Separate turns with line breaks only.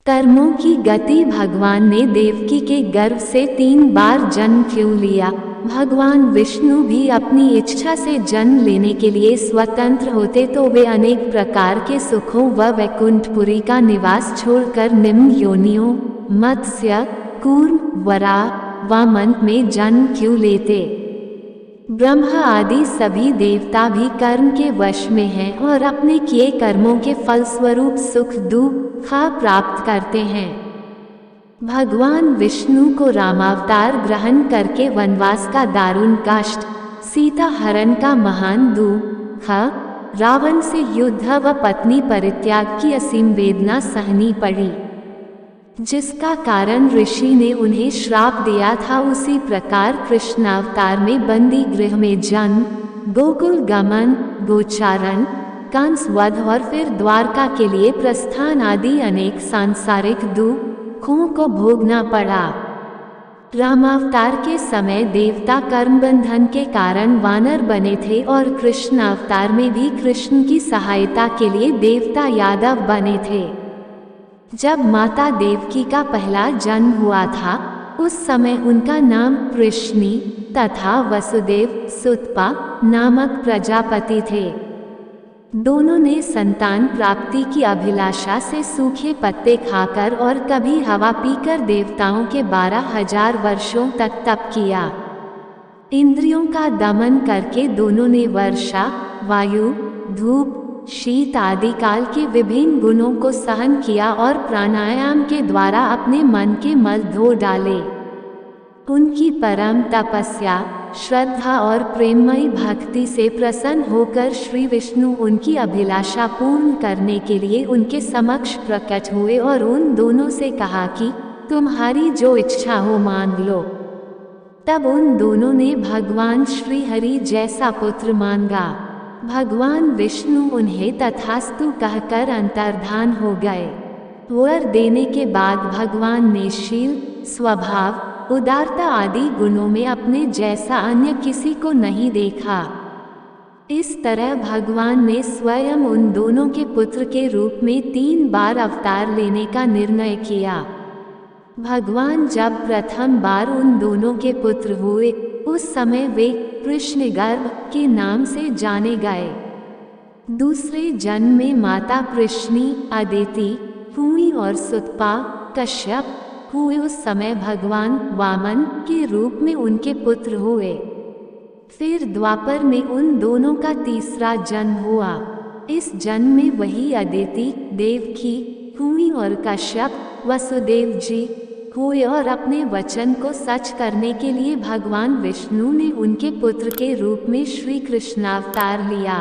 कर्मों की गति। भगवान ने देवकी के गर्भ से 3 बार जन्म क्यों लिया? भगवान विष्णु भी अपनी इच्छा से जन्म लेने के लिए स्वतंत्र होते तो वे अनेक प्रकार के सुखों व वैकुंठपुरी का निवास छोड़कर निम्न योनियों मत्स्य, कूर्म, वराह, वामन में जन्म क्यों लेते? ब्रह्मा आदि सभी देवता भी कर्म के वश में हैं और अपने किए कर्मों के फलस्वरूप सुख दुख प्राप्त करते हैं। भगवान विष्णु को रामावतार ग्रहण करके वनवास का दारुण कष्ट, सीता हरण का महान दुख, रावण से युद्ध व पत्नी परित्याग की असीम वेदना सहनी पड़ी, जिसका कारण ऋषि ने उन्हें श्राप दिया था। उसी प्रकार कृष्णावतार में बंदी गृह में जन्म, गोकुल गमन, गोचारण, कंस वध और फिर द्वारका के लिए प्रस्थान आदि अनेक सांसारिक दुखों को भोगना पड़ा। रामावतार के समय देवता कर्मबंधन के कारण वानर बने थे और कृष्ण अवतार में भी कृष्ण की सहायता के लिए देवता यादव बने थे। जब माता देवकी का पहला जन्म हुआ था उस समय उनका नाम कृष्णी तथा वसुदेव सुतपा नामक प्रजापति थे। दोनों ने संतान प्राप्ति की अभिलाषा से सूखे पत्ते खाकर और कभी हवा पीकर देवताओं के 12,000 वर्षों तक तप किया। इंद्रियों का दमन करके दोनों ने वर्षा, वायु, धूप, शीत आदि काल के विभिन्न गुणों को सहन किया और प्राणायाम के द्वारा अपने मन के मल धो डाले। उनकी परम तपस्या, श्रद्धा और प्रेममयी भक्ति से प्रसन्न होकर श्री विष्णु उनकी अभिलाषा पूर्ण करने के लिए उनके समक्ष प्रकट हुए और उन दोनों से कहा कि तुम्हारी जो इच्छा हो मांग लो। तब उन दोनों ने भगवान श्री हरि जैसा पुत्र मांगा। भगवान विष्णु उन्हें तथास्तु कहकर अंतर्धान हो गए। वर देने के बाद भगवान ने शील, स्वभाव, उदारता आदि गुणों में अपने जैसा अन्य किसी को नहीं देखा। इस तरह भगवान ने स्वयं उन दोनों के पुत्र के रूप में 3 बार अवतार लेने का निर्णय किया। भगवान जब प्रथम बार उन दोनों के पुत्र हुए उस समय वे कृष्णगर्भ के नाम से जाने गए। दूसरे जन्म में माता कृष्णी अदिति हुई और सुतपा कश्यप हुए। उस समय भगवान वामन के रूप में उनके पुत्र हुए। फिर द्वापर में उन दोनों का तीसरा जन्म हुआ। इस जन्म में वही अदिति देवकी हुई और कश्यप वसुदेव जी हुए और अपने वचन को सच करने के लिए भगवान विष्णु ने उनके पुत्र के रूप में श्री कृष्णावतार लिया।